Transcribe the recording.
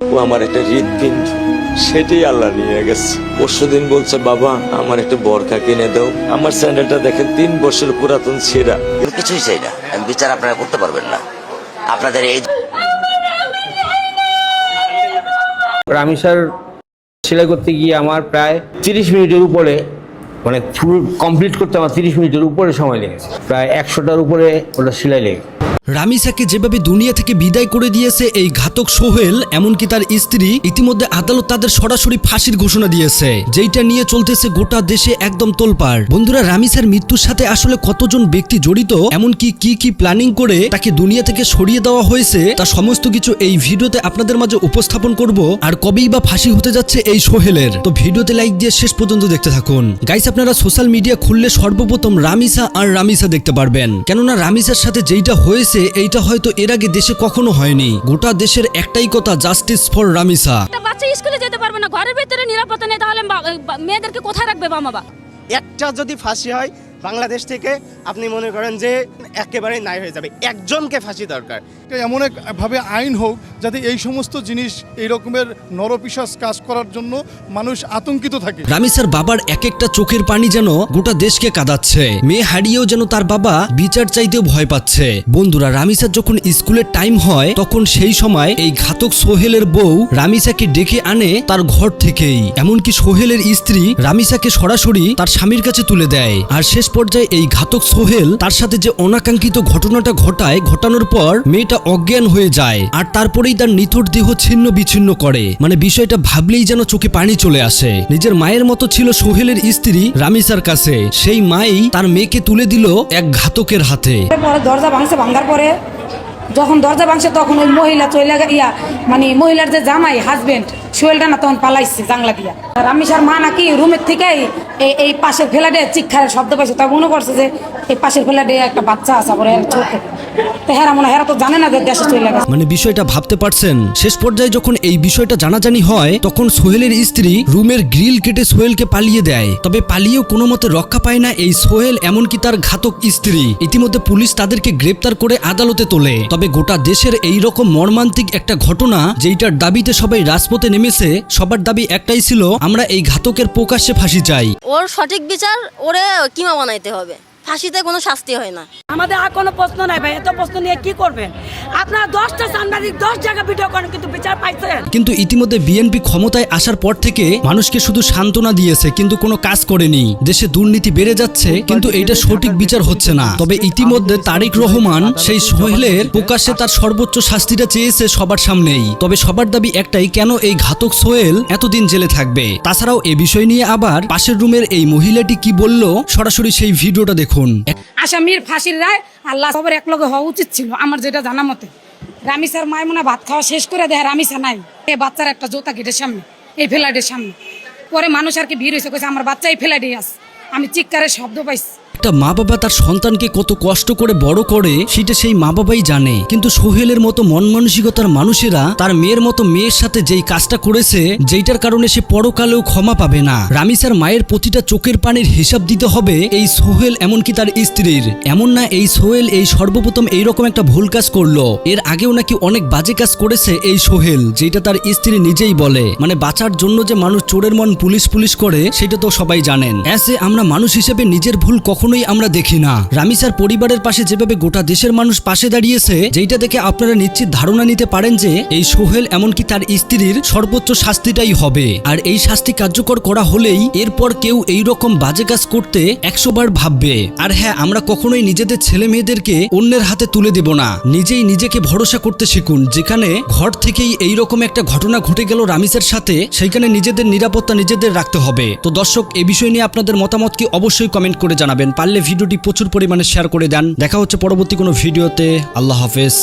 ও আমার একটা হৃদপিণ্ড, সেটাই আল্লাহ নিয়ে গেছে। পরশুদিন বলছে, বাবা আমার একটা বরখা কিনে দাও। আমার স্যান্ডেলটা দেখেন 3 বছর পুরাতন ছেঁড়া। কিছুই চাই না, বিচার আপনারা করতে পারবেন না। আপনাদের এই রামিসার সেলাই করতে গিয়ে আমার প্রায় 30 মিনিটের উপরে, মানে ফুল কমপ্লিট করতে আমার 30 মিনিটের উপরে সময় লেগেছে। প্রায় 100টার উপরে ওটা সেলাই লেগেছে। রামিসাকে যেভাবে দুনিয়া থেকে বিদায় করে দিয়েছে এই ঘাতক সোহেল, এমনকি তার স্ত্রী, ইতিমধ্যে আদালত তাদের সরাসরি ফাঁসির ঘোষণা দিয়েছে, যেটা নিয়ে চলতেছে গোটা দেশে একদম তোলপাড়। বন্ধুরা, রামিসার মৃত্যুর সাথে আসলে কতজন ব্যক্তি জড়িত, এমনকি কি কি প্ল্যানিং করে তাকে দুনিয়া থেকে সরিয়ে দেওয়া হয়েছে, তা সমস্ত কিছু এই ভিডিওতে আপনাদের মাঝে উপস্থাপন করব। আর কবেই বা ফাঁসি হতে যাচ্ছে এই সোহেলের, তো ভিডিওতে লাইক দিয়ে শেষ পর্যন্ত দেখতে থাকুন। গাইস, আপনারা সোশ্যাল মিডিয়া খুললে সর্বপ্রথম রামিসা আর রামিসা দেখতে পারবেন, কেননা রামিসার সাথে যেইটা হয়েছে এইটা হয়তো এর আগে দেশে কখনো হয়নি। গোটা দেশের একটাই কথা, জাস্টিস ফর রামিসা। একটা বাচ্চা স্কুলে যেতে পারবে না, ঘরের ভিতরে নিরাপত্তা নেই, তাহলে মেয়েদেরকে কোথায় রাখবে বাবা? একটা যদি ফাঁসি হয় বাংলাদেশ থেকে, আপনি মনে করেন যে একেবারে নাই হয়ে যাবে। একজনকে ফাঁসি দরকার। এমন একভাবে আইন হোক যাতে এই সমস্ত জিনিস, এই রকমের নরপিশাচ কাজ করার জন্য মানুষ আতঙ্কিত থাকে। রামিসার বাবার এক একটা চোখের পানি যেন গোটা দেশকে কাঁদাচ্ছে। মেয়ে হারিয়েও যেন তার বাবা বিচার চাইতেও ভয় পাচ্ছে। বন্ধুরা, রামিসার যখন স্কুলের টাইম হয়, তখন সেই সময় এই ঘাতক সোহেলের বউ রামিসাকে ডেকে আনে তার ঘর থেকেই। এমনকি সোহেলের স্ত্রী রামিসাকে সরাসরি তার স্বামীর কাছে তুলে দেয়। আর শেষ পর্যায়ে এই ঘাতক সোহেল তার সাথে যে অনাকাঙ্ক্ষিত ঘটনাটা ঘটানোর পর মেয়েটা অজ্ঞান হয়ে যায়, আর তারপরেই তার নিথর দেহ ছিন্ন বিচ্ছিন্ন করে। মানে বিষয়টা ভাবলেই যেন চোখে পানি চলে আসে। নিজের মায়ের মতো ছিল সোহেলের স্ত্রী রামিসার কাছে, সেই মাই তার মেয়েকে তুলে দিল এক ঘাতকের হাতে। দরজা ভাঙার পরে যখন দরজা ভাঙছে তখন ওই মহিলা চলে মানে মহিলার যে জামাই হাজবেন্ড সোহেলটা না তখন পালাইছে জাংলা দিয়া। রামিসার মা নাকি রুমের থেকে এই পাশের ফ্ল্যাটে চিৎকারের শব্দ পাইছে, তা মনে করছে যে এই পাশের ফ্ল্যাটে একটা বাচ্চা আছে, ছোট। হেরা তো জানে না যে দেশে চলে গেছে। মানে বিষয়টা ভাবতে পারছেন। শেষ পর্যায়ে যখন এই বিষয়টা জানাজানি হয়, তখন সোহেলের স্ত্রী রুমের গ্রিল কেটে সোহেলকে পালিয়ে দেয়। তবে পালিয়েও কোনো মতে রক্ষা পায় না এই সোহেল, এমনকি তার ঘাতক স্ত্রী। ইতিমধ্যে পুলিশ তাদেরকে গ্রেপ্তার করে আদালতে তোলে। তবে গোটা দেশের এই রকম মর্মান্তিক একটা ঘটনা, যেইটার দাবিতে সবাই রাজপথে নেমেছে, সবার দাবি একটাই ছিল, আমরা এই ঘাতকের প্রকাশ্যে ফাঁসি চাই। ওর সঠিক বিচার ওরে কিমা বানাইতে হবে, ফাঁসিতে কোনো শাস্তি হয় না। আমাদের আর কোনো প্রশ্ন নাই ভাই, এত প্রশ্ন নিয়ে কি করবেন আপনারা? 10টা সাংবাদিক 10 জায়গা ভিডিও করেন, কিন্তু বিচার পাইছেন? কিন্তু ইতিমধ্যে বিএনপি ক্ষমতায় আসার পর থেকে মানুষকে শুধু সান্ত্বনা দিয়েছে, কিন্তু কোনো কাজ করেনি। দেশে দুর্নীতি বেড়ে যাচ্ছে, কিন্তু এইটা সঠিক বিচার হচ্ছে না। তবে ইতিমধ্যে তারেক রহমান সেই সোহেলের প্রকাশ্যে তার সর্বোচ্চ শাস্তিটা চেয়েছে সবার সামনেই। তবে সবার দাবি একটাই, কেন এই ঘাতক সোহেল এতদিন জেলে থাকবে? তাছাড়াও এই বিষয় নিয়ে আবার পাশের রুমের এই মহিলাটি কি বলল, সরাসরি সেই ভিডিওটা দেখুন। আসামির ফাঁসির রায় আল্লাহ সবার এক লগে হওয়া উচিত ছিল আমার যেটা জানা মতে। রামিসার মায় মনে ভাত খাওয়া শেষ করে দেয়, রামিসা নাই, এই বাচ্চার একটা জোতা গেটের সামনে, এই ফ্ল্যাটের সামনে। পরে মানুষ আর কি ভিড় হয়েছে, কইছে আমার বাচ্চা এই ফ্ল্যাটেই আছে। আমি চিৎকারের শব্দ পাইছি। একটা মা বাবা তার সন্তানকে কত কষ্ট করে বড় করে, সেটা সেই মা বাবাই জানে। কিন্তু সোহেলের মতো মন মানসিকতার মানুষেরা তার মেয়ের মতো মেয়ের সাথে যেই কাজটা করেছে, যেইটার কারণে সে পরকালেও ক্ষমা পাবে না। রামিসার মায়ের প্রতিটা চোখের পানির হিসাব দিতে হবে এই সোহেল, এমনকি তার স্ত্রীর। এমন না এই সোহেল এই সর্বপ্রথম এইরকম একটা ভুল কাজ করলো, এর আগেও নাকি অনেক বাজে কাজ করেছে এই সোহেল, যেটা তার স্ত্রী নিজেই বলে। মানে বাঁচার জন্য যে মানুষ চোরের মন পুলিশ করে, সেটা তো সবাই জানেন। এসে আমরা মানুষ হিসেবে নিজের ভুল কখনোই আমরা দেখি না। রামিসার পরিবারের পাশে যেভাবে গোটা দেশের মানুষ পাশে দাঁড়িয়েছে, যেটা দেখে আপনারা নিশ্চিত ধারণা নিতে পারেন যে এই সোহেল এমনকি তার স্ত্রীর সর্বোচ্চ শাস্তিটাই হবে। আর এই শাস্তি কার্যকর করা হলেই এরপর কেউ এই রকম বাজে কাজ করতে 100 বার ভাববে। আর হ্যাঁ, আমরা কখনোই নিজেদের ছেলে মেয়েদেরকে অন্যের হাতে তুলে দেব না। নিজেই নিজেকে ভরসা করতে শিখুন। যেখানে ঘর থেকেই এই রকম একটা ঘটনা ঘটে গেল রামিসার সাথে, সেইখানে নিজেদের নিরাপত্তা নিজেদের রাখতে হবে। তো দর্শক, এই বিষয় নিয়ে আপনাদের মতামত কি অবশ্যই কমেন্ট করে জানাবেন। পারলে ভিডিওটি প্রচুর পরিমাণে শেয়ার করে দেন। দেখা হচ্ছে পরবর্তী কোনো ভিডিওতে। আল্লাহ হাফেজ।